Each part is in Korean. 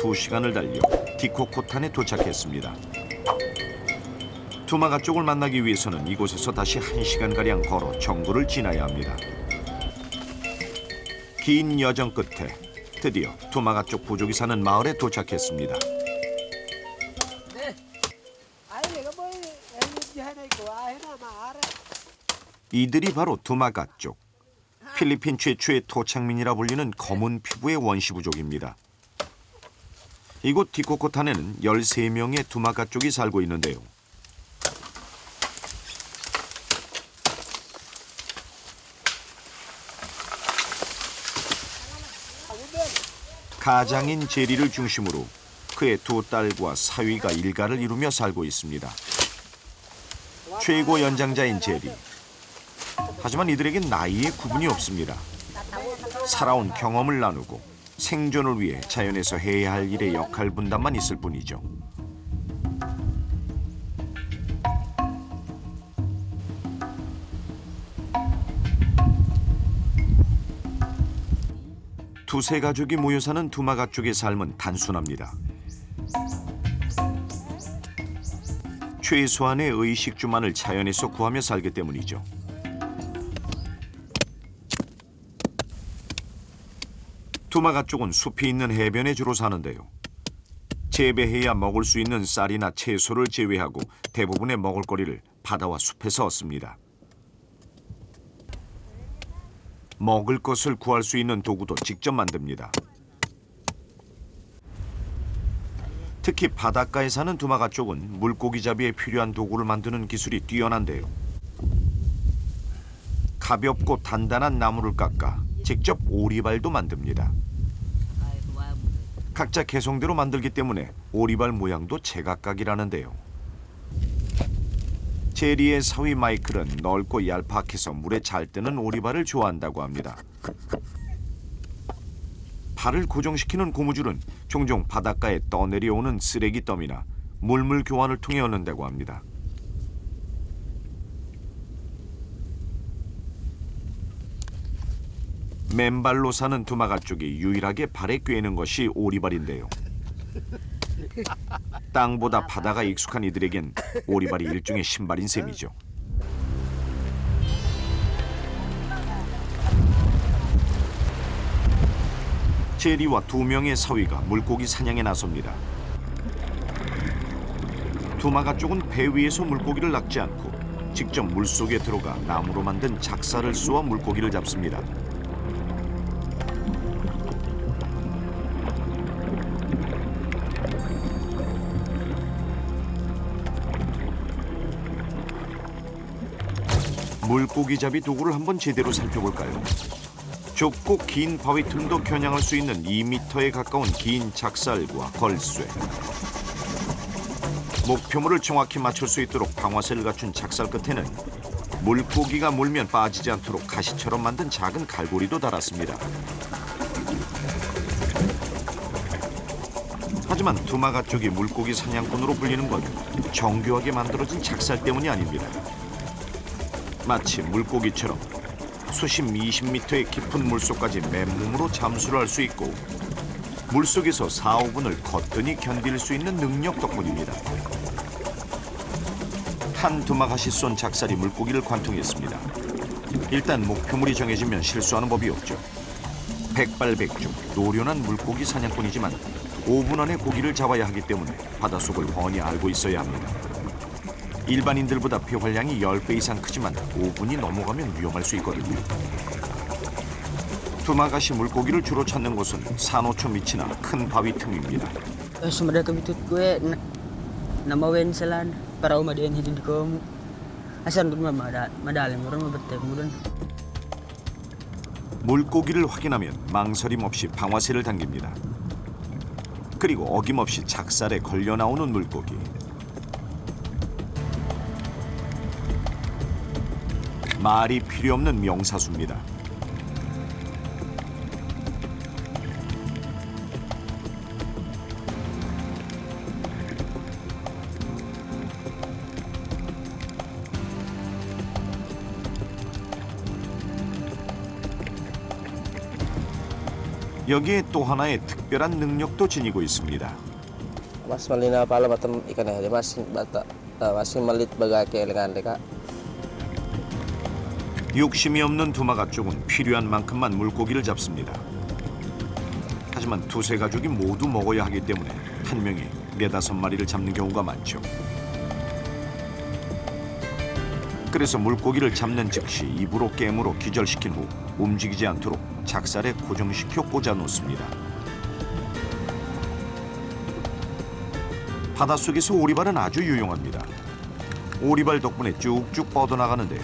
2시간을 달려 디코코탄에 도착했습니다. 투마가 쪽을 만나기 위해서는 이곳에서 다시 1시간가량 걸어 정글을 지나야 합니다. 긴 여정 끝에 드디어 투마가 쪽 부족이 사는 마을에 도착했습니다. 이들이 바로 투마가 쪽. 필리핀 최초의 토착민이라 불리는 검은 피부의 원시부족입니다. 이곳 디코코탄에는 13명의 투마가 쪽이 살고 있는데요. 가장인 제리를 중심으로 그의 두 딸과 사위가 일가를 이루며 살고 있습니다. 최고 연장자인 제리. 하지만 이들에겐 나이에 구분이 없습니다. 살아온 경험을 나누고 생존을 위해 자연에서 해야 할 일의 역할 분담만 있을 뿐이죠. 두세 가족이 모여 사는 투마가 쪽의 삶은 단순합니다. 최소한의 의식주만을 자연에서 구하며 살기 때문이죠. 투마가 쪽은 숲이 있는 해변에 주로 사는데요. 재배해야 먹을 수 있는 쌀이나 채소를 제외하고 대부분의 먹을거리를 바다와 숲에서 얻습니다. 먹을 것을 구할 수 있는 도구도 직접 만듭니다. 특히 바닷가에 사는 투마가 쪽은 물고기 잡이에 필요한 도구를 만드는 기술이 뛰어난데요. 가볍고 단단한 나무를 깎아 직접 오리발도 만듭니다. 각자 개성대로 만들기 때문에 오리발 모양도 제각각이라는데요. 제리의 사위 마이클은 넓고 얄팍해서 물에 잘 뜨는 오리발을 좋아한다고 합니다. 발을 고정시키는 고무줄은 종종 바닷가에 떠내려오는 쓰레기 더미나 물물 교환을 통해 얻는다고 합니다. 맨발로 사는 투마가 쪽이 유일하게 발에 꿰는 것이 오리발인데요. 땅보다 바다가 익숙한 이들에겐 오리발이 일종의 신발인 셈이죠. 제리와 2명의 사위가 물고기 사냥에 나섭니다. 투마가 쪽은 배 위에서 물고기를 낚지 않고 직접 물속에 들어가 나무로 만든 작사를 쏘아 물고기를 잡습니다. 물고기잡이 도구를 한번 제대로 살펴볼까요? 좁고 긴 바위 틈도 겨냥할 수 있는 2m에 가까운 긴 작살과 걸쇠. 목표물을 정확히 맞출 수 있도록 방화쇠를 갖춘 작살 끝에는 물고기가 물면 빠지지 않도록 가시처럼 만든 작은 갈고리도 달았습니다. 하지만 투마가 쪽이 물고기 사냥꾼으로 불리는 건 정교하게 만들어진 작살 때문이 아닙니다. 마치 물고기처럼 수심 20m의 깊은 물속까지 맨몸으로 잠수를 할 수 있고 물속에서 4, 5분을 거뜬히 견딜 수 있는 능력 덕분입니다. 한 투마갓이 쏜 작살이 물고기를 관통했습니다. 일단 목표물이 정해지면 실수하는 법이 없죠. 백발백중 노련한 물고기 사냥꾼이지만 5분 안에 고기를 잡아야 하기 때문에 바닷속을 훤히 알고 있어야 합니다. 일반인들보다 표활량이 10배 이상 크지만 5분이 넘어가면 위험할 수 있거든요. 투마갓이 물고기를 주로 찾는 곳은 산호초 밑이나 큰 바위 틈입니다. Sumber kami gue namawen selan para umadian hidin ko asan dun madalim orang mabetek mudan. 물고기를 확인하면 망설임 없이 방화쇠를 당깁니다. 그리고 어김없이 작살에 걸려 나오는 물고기. 말이 필요 없는 명사수입니다. 여기에 또 하나의 특별한 능력도 지니고 있습니다. Mas malinaw pala batam ikan ya, mas bata, mas malit baga kailangan deka. 욕심이 없는 두마가 쪽은 필요한 만큼만 물고기를 잡습니다. 하지만 두세 가족이 모두 먹어야 하기 때문에 한 명이 4-5마리를 잡는 경우가 많죠. 그래서 물고기를 잡는 즉시 입으로 깨물어 기절시킨 후 움직이지 않도록 작살에 고정시켜 꽂아 놓습니다. 바닷속에서 오리발은 아주 유용합니다. 오리발 덕분에 쭉쭉 뻗어나가는데요.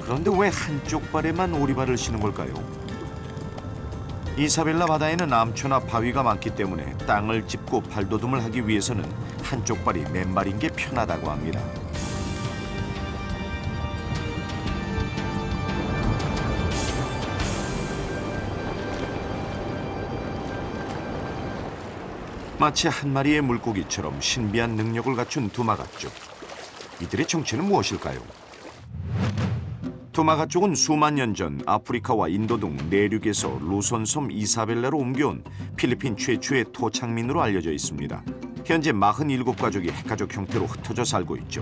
그런데 왜 한쪽 발에만 오리발을 신는 걸까요? 이사벨라 바다에는 암초나 바위가 많기 때문에 땅을 짚고 발돋움을 하기 위해서는 한쪽 발이 맨발인 게 편하다고 합니다. 마치 한 마리의 물고기처럼 신비한 능력을 갖춘 두마가쪽. 이들의 정체는 무엇일까요? 두마가쪽은 수만 년 전 아프리카와 인도 등 내륙에서 루손섬 이사벨라로 옮겨온 필리핀 최초의 토착민으로 알려져 있습니다. 현재 47가족이 핵가족 형태로 흩어져 살고 있죠.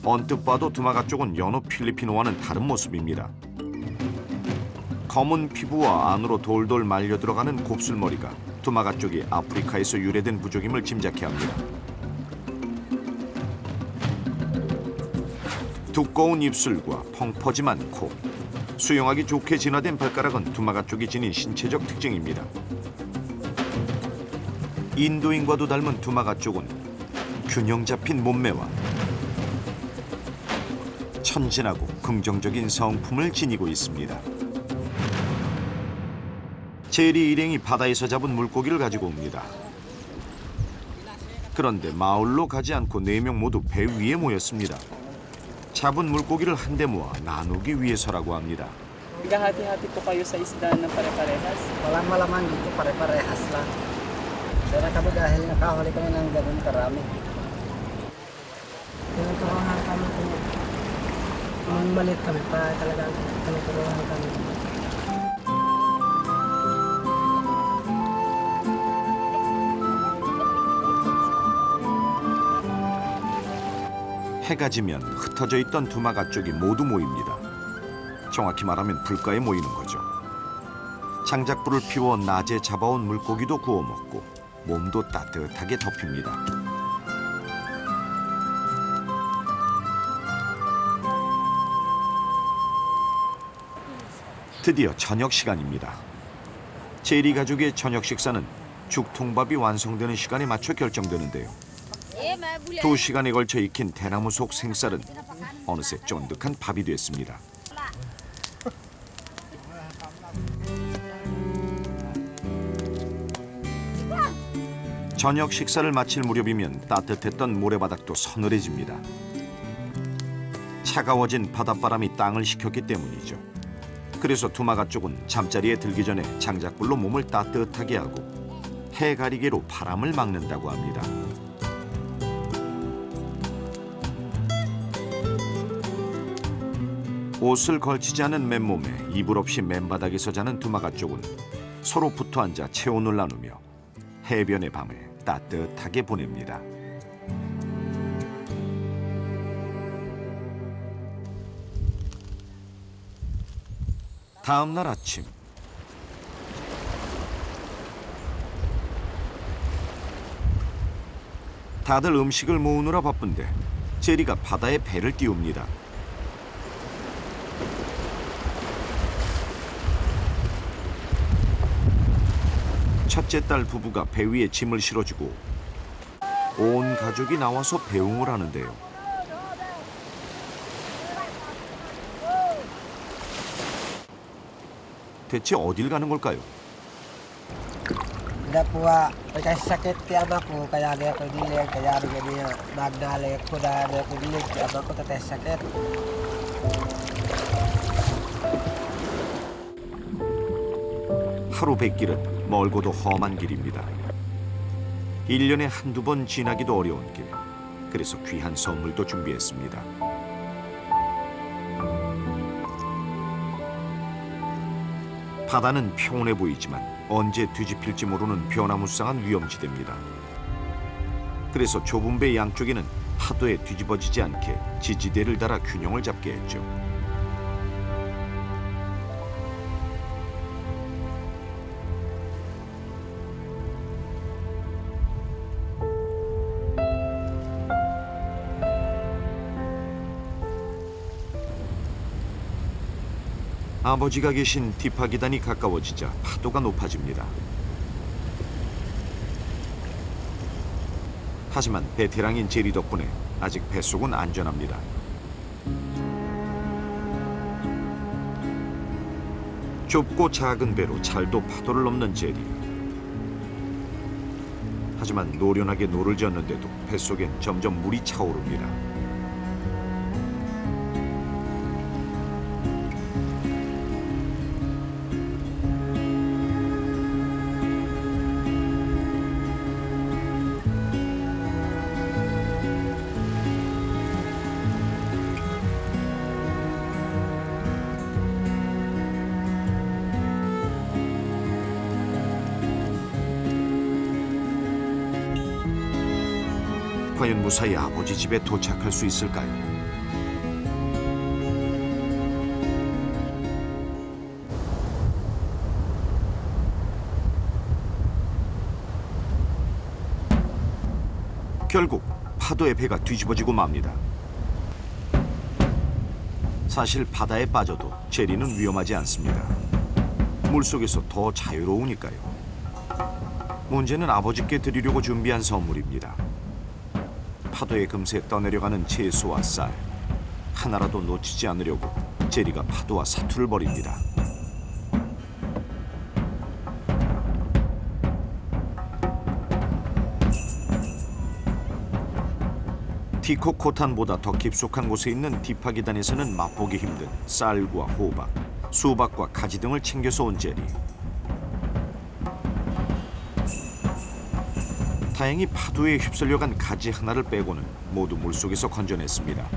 언뜻 봐도 두마가쪽은 여느 필리핀어와는 다른 모습입니다. 검은 피부와 안으로 돌돌 말려 들어가는 곱슬머리가 두마가쪽이 아프리카에서 유래된 부족임을 짐작케 합니다. 두꺼운 입술과 펑퍼짐한 코, 수영하기 좋게 진화된 발가락은 두마가쪽이 지닌 신체적 특징입니다. 인도인과도 닮은 두마가쪽은 균형 잡힌 몸매와 천진하고 긍정적인 성품을 지니고 있습니다. 제리 일행이 바다에서 잡은 물고기를 가지고 옵니다. 그런데 마을로 가지 않고 4명 모두 배 위에 모였습니다. 잡은 물고기를 한데 모아 나누기 위해서라고 합니다. Hati-hati po kayo sa isda na pare-parehas. Walang malaman dito, pare-parehas lang. Pero kami dahil nakahuli kami ng ganun karami. Tinuturuan kami kung malit kami pa talagang tinuturuan kami. 해가 지면 흩어져 있던 두마가쪽이 모두 모입니다. 정확히 말하면 불가에 모이는 거죠. 장작불을 피워 낮에 잡아온 물고기도 구워 먹고 몸도 따뜻하게 덮입니다. 드디어 저녁 시간입니다. 제리 가족의 저녁 식사는 죽통밥이 완성되는 시간에 맞춰 결정되는데요. 2시간에 걸쳐 익힌 대나무 속 생쌀은 어느새 쫀득한 밥이 됐습니다. 저녁 식사를 마칠 무렵이면 따뜻했던 모래바닥도 서늘해집니다. 차가워진 바닷바람이 땅을 식혔기 때문이죠. 그래서 두마가 쪽은 잠자리에 들기 전에 장작불로 몸을 따뜻하게 하고 해가리개로 바람을 막는다고 합니다. 옷을 걸치지 않은 맨몸에 이불 없이 맨바닥에서 자는 두마가 쪽은 서로 붙어 앉아 체온을 나누며 해변의 밤을 따뜻하게 보냅니다. 다음 날 아침 다들 음식을 모으느라 바쁜데 제리가 바다에 배를 띄웁니다. 첫째 딸 부부가 배 위에 짐을 실어주고 온 가족이 나와서 배웅을 하는데요. 대체 어딜 가는 걸까요? Ada po kasi sakit kaya ba po kaya di ako dilig kaya di nagdali ko dahil ako dilig kaya ba ko tatay sakit. 하루 뱃길은 멀고도 험한 길입니다. 1년에 한두 번 지나기도 어려운 길. 그래서 귀한 선물도 준비했습니다. 바다는 평온해 보이지만 언제 뒤집힐지 모르는 변화무쌍한 위험지대입니다. 그래서 좁은 배 양쪽에는 파도에 뒤집어지지 않게 지지대를 달아 균형을 잡게 했죠. 아버지가 계신 디파기단이 가까워지자 파도가 높아집니다. 하지만 베테랑인 제리 덕분에 아직 뱃속은 안전합니다. 좁고 작은 배로 잘도 파도를 넘는 제리. 하지만 노련하게 노를 젓는데도 뱃속엔 점점 물이 차오릅니다. 과연 무사히 아버지 집에 도착할 수 있을까요? 결국 파도에 배가 뒤집어지고 맙니다. 사실 바다에 빠져도 제리는 위험하지 않습니다. 물속에서 더 자유로우니까요. 문제는 아버지께 드리려고 준비한 선물입니다. 파도에 금세 떠내려가는 채소와 쌀. 하나라도 놓치지 않으려고 제리가 파도와 사투를 벌입니다. 티코코탄보다 더 깊숙한 곳에 있는 디파기단에서는 맛보기 힘든 쌀과 호박, 수박과 가지 등을 챙겨서 온 제리. 다행히 파도에 휩쓸려간 가지 하나를 빼고는 모두 물속에서 건져냈습니다.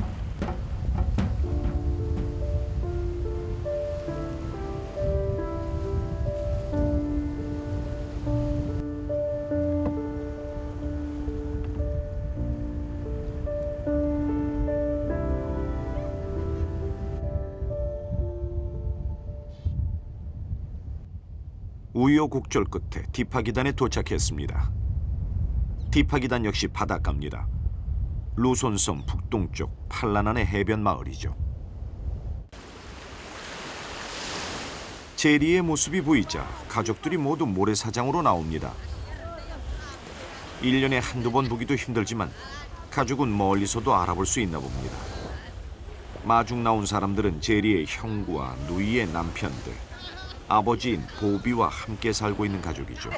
우여곡절 끝에 디파기단에 도착했습니다. 디파기단 역시 바닷가입니다. 루손섬 북동쪽 팔라난의 해변 마을이죠. 제리의 모습이 보이자 가족들이 모두 모래사장으로 나옵니다. 1년에 한두 번 보기도 힘들지만 가족은 멀리서도 알아볼 수 있나 봅니다. 마중 나온 사람들은 제리의 형구와 누이의 남편들, 아버지인 보비와 함께 살고 있는 가족이죠.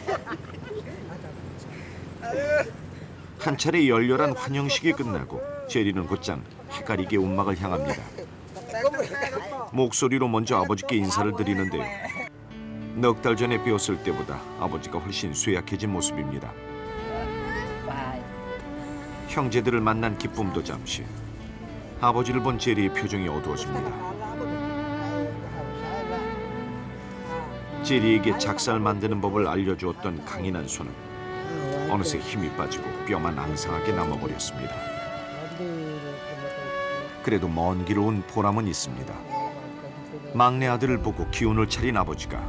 한 차례 열렬한 환영식이 끝나고 제리는 곧장 헷갈리게 움막을 향합니다. 목소리로 먼저 아버지께 인사를 드리는데요. 넉 달 전에 뵈었을 때보다 아버지가 훨씬 쇠약해진 모습입니다. 형제들을 만난 기쁨도 잠시. 아버지를 본 제리의 표정이 어두워집니다. 제리에게 작살 만드는 법을 알려주었던 강인한 손은 어느새 힘이 빠지고 뼈만 앙상하게 남아버렸습니다. 그래도 먼 길을 온 보람은 있습니다. 막내 아들을 보고 기운을 차린 아버지가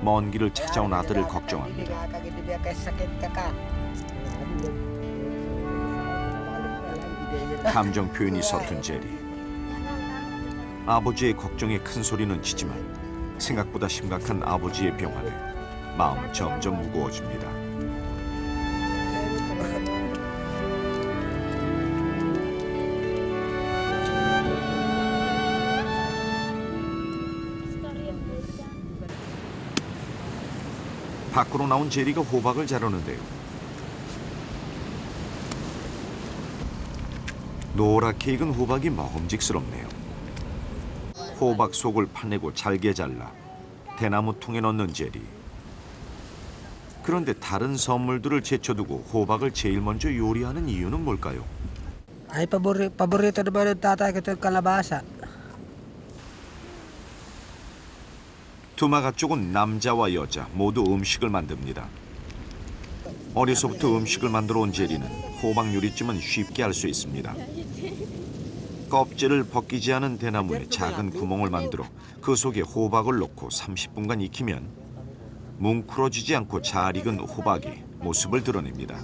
먼 길을 찾아온 아들을 걱정합니다. 감정 표현이 서툰 제리. 아버지의 걱정에 큰 소리는 치지만 생각보다 심각한 아버지의 병환에 마음은 점점 무거워집니다. 밖으로 나온 제리가 호박을 자르는데요. 노랗게 익은 호박이 먹음직스럽네요. 호박 속을 파내고 잘게 잘라 대나무 통에 넣는 제리. 그런데 다른 선물들을 제쳐두고 호박을 제일 먼저 요리하는 이유는 뭘까요? Ay, paborito naman ng tatay ko itong kalabasa. 두마가 쪽은 남자와 여자 모두 음식을 만듭니다. 어려서부터 음식을 만들어 온 제리는 호박 요리쯤은 쉽게 할 수 있습니다. 껍질을 벗기지 않은 대나무에 작은 구멍을 만들어 그 속에 호박을 넣고 30분간 익히면 뭉클어지지 않고 잘 익은 호박이 모습을 드러냅니다.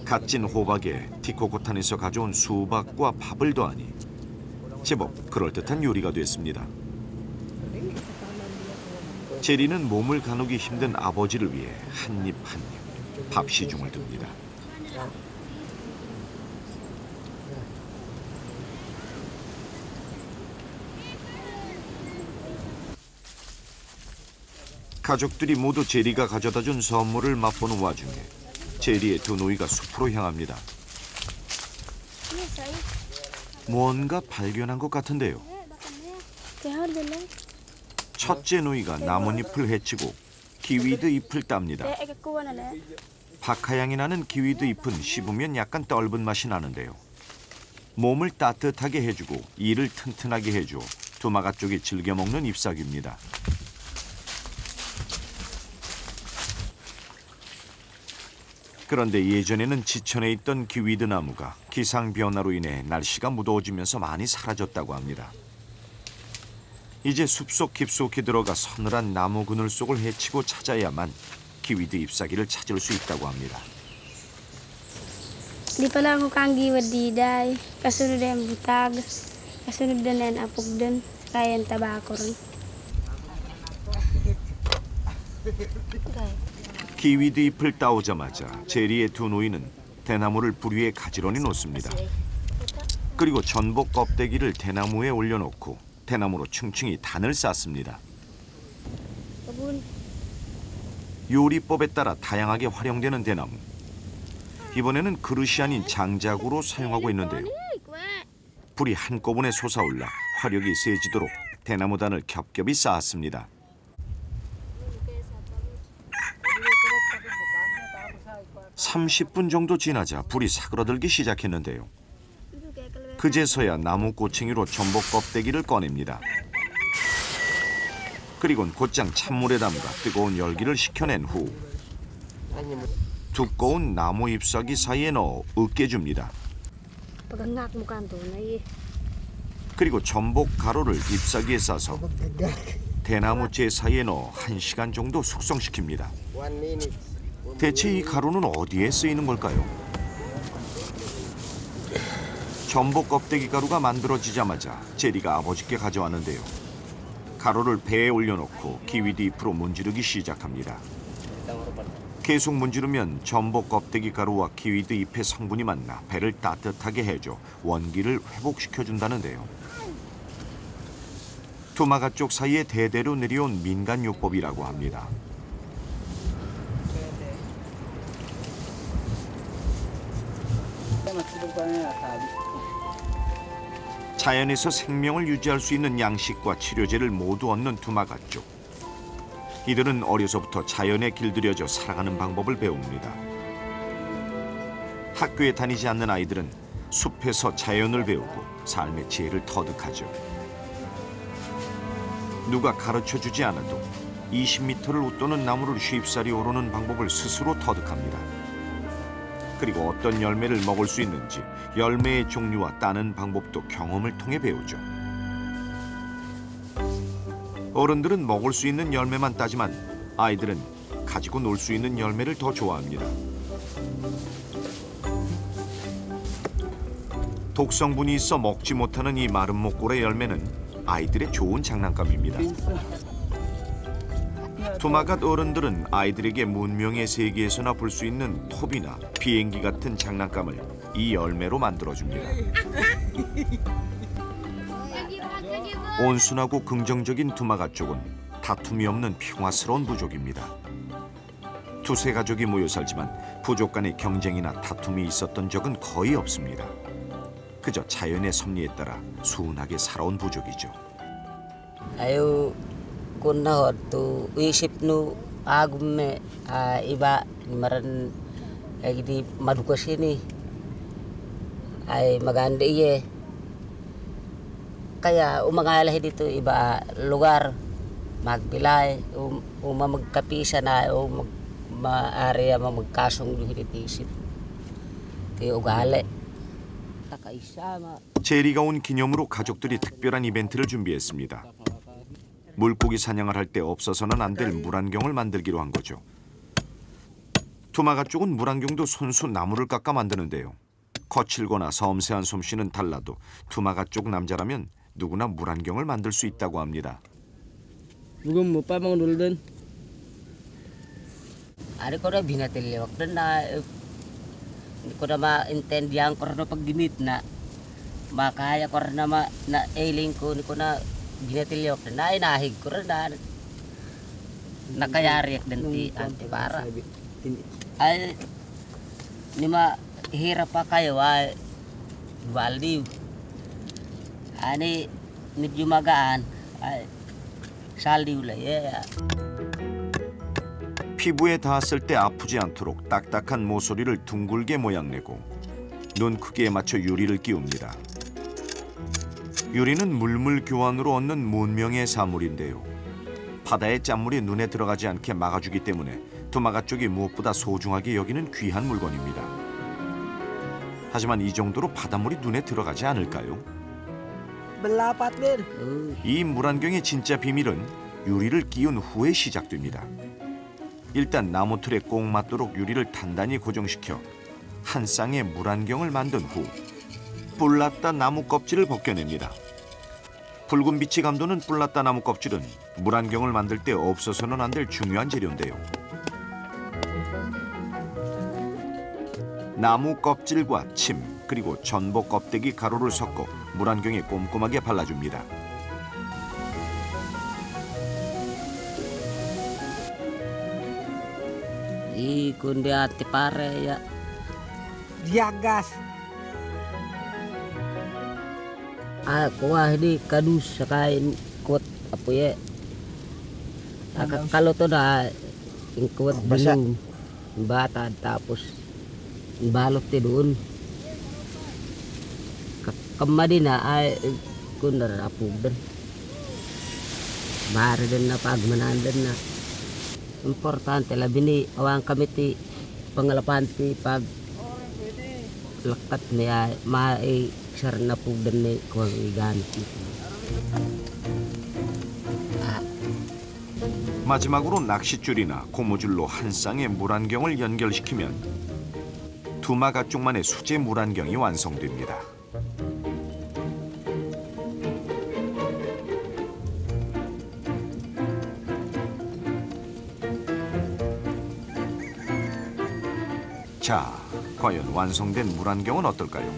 갓 찐 호박에 티코코탄에서 가져온 수박과 밥을 더하니 제법 그럴듯한 요리가 됐습니다. 제리는 몸을 가누기 힘든 아버지를 위해 한 입 한 입 밥 시중을 듭니다. 가족들이 모두 제리가 가져다준 선물을 맛보는 와중에 제리의 두 노이가 숲으로 향합니다. 뭔가 발견한 것 같은데요. 첫째 노이가 나뭇잎을 헤치고 기위드 잎을 땁니다. 박하향이 나는 기위드 잎은 씹으면 약간 떫은 맛이 나는데요. 몸을 따뜻하게 해주고 이를 튼튼하게 해줘 두마가 쪽이 즐겨 먹는 잎사귀입니다. 그런데 예전에는 지천에 있던 기위드 나무가 기상 변화로 인해 날씨가 무더워지면서 많이 사라졌다고 합니다. 이제 숲속 깊숙이 들어가 서늘한 나무 그늘 속을 헤치고 찾아야만 기위드 잎사귀를 찾을 수 있다고 합니다. Di pala ako kang giwad di day, kasunod ang butag, kasunod din ang apog din, kaya ang tabako rin. 기위드 잎을 따오자마자 제리의 두 노이는 대나무를 불 위에 가지런히 놓습니다. 그리고 전복 껍데기를 대나무에 올려놓고 대나무로 층층이 단을 쌓습니다. 요리법에 따라 다양하게 활용되는 대나무. 이번에는 그릇이 아닌 장작으로 사용하고 있는데요. 불이 한꺼번에 솟아올라 화력이 세지도록 대나무단을 겹겹이 쌓았습니다. 30분 정도 지나자 불이 사그러들기 시작했는데요. 그제서야 나무 꼬챙이로 전복 껍데기를 꺼냅니다. 그리곤 곧장 찬물에 담가 뜨거운 열기를 식혀낸 후 두꺼운 나무 잎사귀 사이에 넣어 으깨줍니다. 그리고 전복 가루를 잎사귀에 싸서 대나무재 사이에 넣어 1시간 정도 숙성시킵니다. 대체 이 가루는 어디에 쓰이는 걸까요? 전복 껍데기 가루가 만들어지자마자 제리가 아버지께 가져왔는데요. 가루를 배에 올려놓고 기위드 잎으로 문지르기 시작합니다. 계속 문지르면 전복 껍데기 가루와 기위드 잎의 성분이 만나 배를 따뜻하게 해줘 원기를 회복시켜준다는데요. 두마가 쪽 사이에 대대로 내려온 민간요법이라고 합니다. 자연에서 생명을 유지할 수 있는 양식과 치료제를 모두 얻는 두마가 쪽. 이들은 어려서부터 자연에 길들여져 살아가는 방법을 배웁니다. 학교에 다니지 않는 아이들은 숲에서 자연을 배우고 삶의 지혜를 터득하죠. 누가 가르쳐주지 않아도 20m를 웃도는 나무를 쉽사리 오르는 방법을 스스로 터득합니다. 그리고 어떤 열매를 먹을 수 있는지 열매의 종류와 따는 방법도 경험을 통해 배우죠. 어른들은 먹을 수 있는 열매만 따지만 아이들은 가지고 놀 수 있는 열매를 더 좋아합니다. 독성분이 있어 먹지 못하는 이 마른 목골의 열매는 아이들의 좋은 장난감입니다. 두마갓 어른들은 아이들에게 문명의 세계에서나 볼 수 있는 톱이나 비행기 같은 장난감을 이 열매로 만들어줍니다. 온순하고 긍정적인 두마갓 쪽은 다툼이 없는 평화스러운 부족입니다. 두세 가족이 모여 살지만 부족 간의 경쟁이나 다툼이 있었던 적은 거의 없습니다. 그저 자연의 섭리에 따라 순하게 살아온 부족이죠. Ayo kunahod tu isip nu agum me iba maran lagi di maduka sini ay maganda iye kaya umangalah dito iba lugar magbilay o magkapisa na o maari magkasong duhitisit kay ugali takaisama. 제리가 온 기념으로 가족들이 특별한 이벤트를 준비했습니다. 물고기 사냥을 할 때 없어서는 안 될 물안경을 만들기로 한 거죠. 두마가 쪽은 물안경도 손수 나무를 깎아 만드는데요. 거칠거나 섬세한 솜씨는 달라도 두마가 쪽 남자라면 누구나 물안경을 만들 수 있다고 합니다. Bugum mo pa mga duldan. Ari ko na binatiliwak na hindi ko na maintindihan ko na pagginit na makaya ko na na ailing ko na binatiliwak na inahig ko na nakayari din ti antipara. Ay ni mahirap pa kayo ay value. Ani medyo magaan ay saldi ulay. 피부에 닿았을 때 아프지 않도록 딱딱한 모서리를 둥글게 모양내고 눈 크기에 맞춰 유리를 끼웁니다. 유리는 물물 교환으로 얻는 문명의 사물인데요. 바다의 짠물이 눈에 들어가지 않게 막아주기 때문에 두마가 쪽이 무엇보다 소중하게 여기는 귀한 물건입니다. 하지만 이 정도로 바닷물이 눈에 들어가지 않을까요? Belapat din. 이 물안경의 진짜 비밀은 유리를 끼운 후에 시작됩니다. 일단 나무 틀에 꼭 맞도록 유리를 단단히 고정시켜 한 쌍의 물안경을 만든 후 뿔났다 나무 껍질을 벗겨냅니다. 붉은 빛이 감도는 뿔났다 나무 껍질은 물안경을 만들 때 없어서는 안 될 중요한 재료인데요. 나무 껍질과 침 그리고 전복 껍데기 가루를 섞어 물안경에 꼼꼼하게 발라줍니다. Kundi ati pare ya. Diagas. Ako hindi kadus sa kain kot apo ya. Kalau to na ingkot belum bata tapos balot ti doon. Kamadi na ay kundar apo dan. Mari din na pagmanandan na. Importante labi ni awang kami ti pangalapan ti pag lakat niya mai sar na pugdan ni kuwang iganti. 마지막으로 낚싯줄이나 고무줄로 한 쌍의 물안경을 연결시키면 두마 가쪽만의 수제 물안경이 완성됩니다. 자, 과연 완성된 물안경은 어떨까요?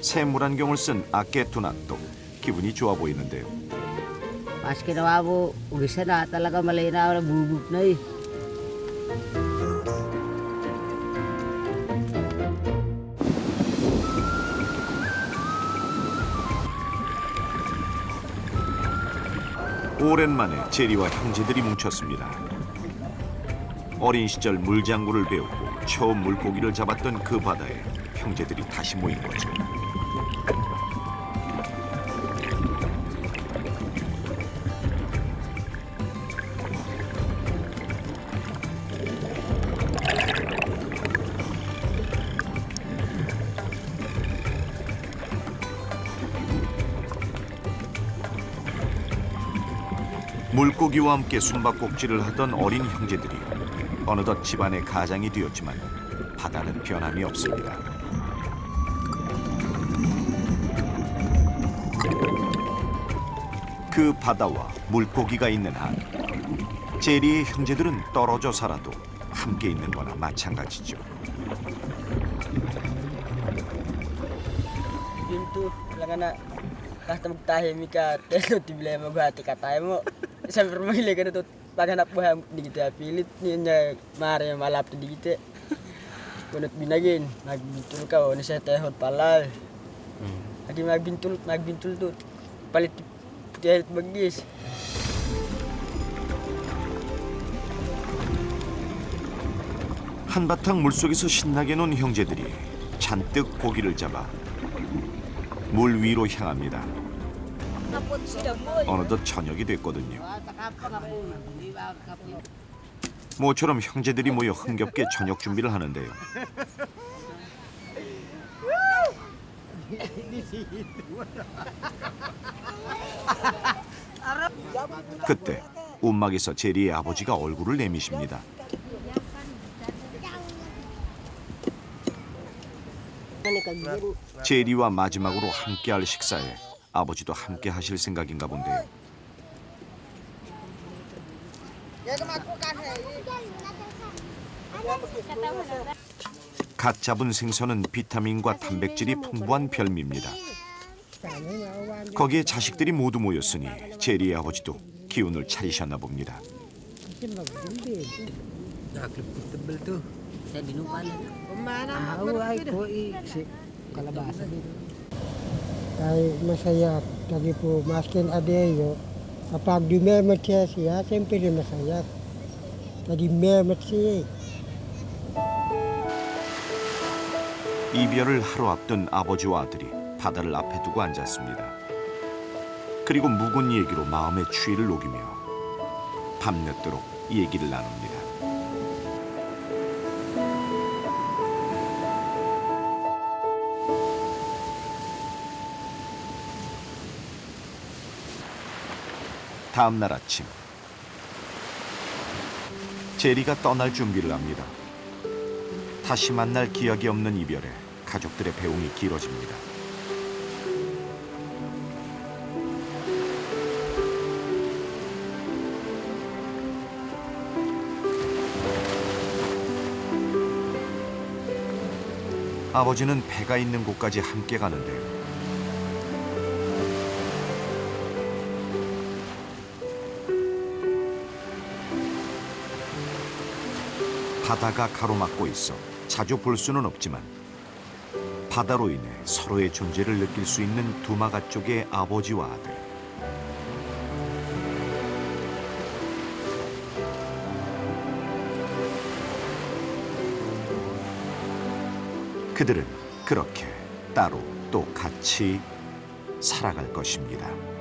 새 물안경을 쓴 아케투나또 기분이 좋아 보이는데요. Maski nawa mo ugisa na talaga malinaw na bubuk na eh. 오랜만에 제리와 형제들이 뭉쳤습니다. 어린 시절 물장구를 배우고 처음 물고기를 잡았던 그 바다에 형제들이 다시 모인 거죠. 물고기와 함께 숨바꼭질을 하던 어린 형제들이 어느덧 집안의 가장이 되었지만 바다는 변함이 없습니다. 그 바다와 물고기가 있는 한 제리의 형제들은 떨어져 살아도 함께 있는 거나 마찬가지죠. Pintu lang na kahit magtahimik ka, telo tibila mo gati katay mo. Sampai rumahili ka na to paghanap buhay di kita pilit niya mari malap di kita. Kunot binagin, magbintul ka o sa tehot palal. Adi magbintul to palit tehot bagis. 한바탕 물속에서 신나게 논 형제들이 잔뜩 고기를 잡아 물 위로 향합니다. 어느덧 저녁이 됐거든요. 모처럼 형제들이 모여 흥겹게 저녁 준비를 하는데요. 그때 움막에서 제리의 아버지가 얼굴을 내미십니다. 제리와 마지막으로 함께할 식사에 아버지도 함께 하실 생각인가 본데요. 갓 잡은 생선은 비타민과 단백질이 풍부한 별미입니다. 거기에 자식들이 모두 모였으니 제리의 아버지도 기운을 차리셨나 봅니다. Ay masaya lagi po maskin adeyo kapag dumemet siya siyempre masaya tadi memet siya. 이별을 하루 앞둔 아버지와 아들이 바다를 앞에 두고 앉았습니다. 그리고 묵은 얘기로 마음의 추위를 녹이며 밤늦도록 얘기를 나눕니다. 다음 날 아침, 제리가 떠날 준비를 합니다. 다시 만날 기약이 없는 이별에 가족들의 배웅이 길어집니다. 아버지는 배가 있는 곳까지 함께 가는데요. 바다가 가로막고 있어 자주 볼 수는 없지만 바다로 인해 서로의 존재를 느낄 수 있는 두마가 쪽의 아버지와 아들. 그들은 그렇게 따로 또 같이 살아갈 것입니다.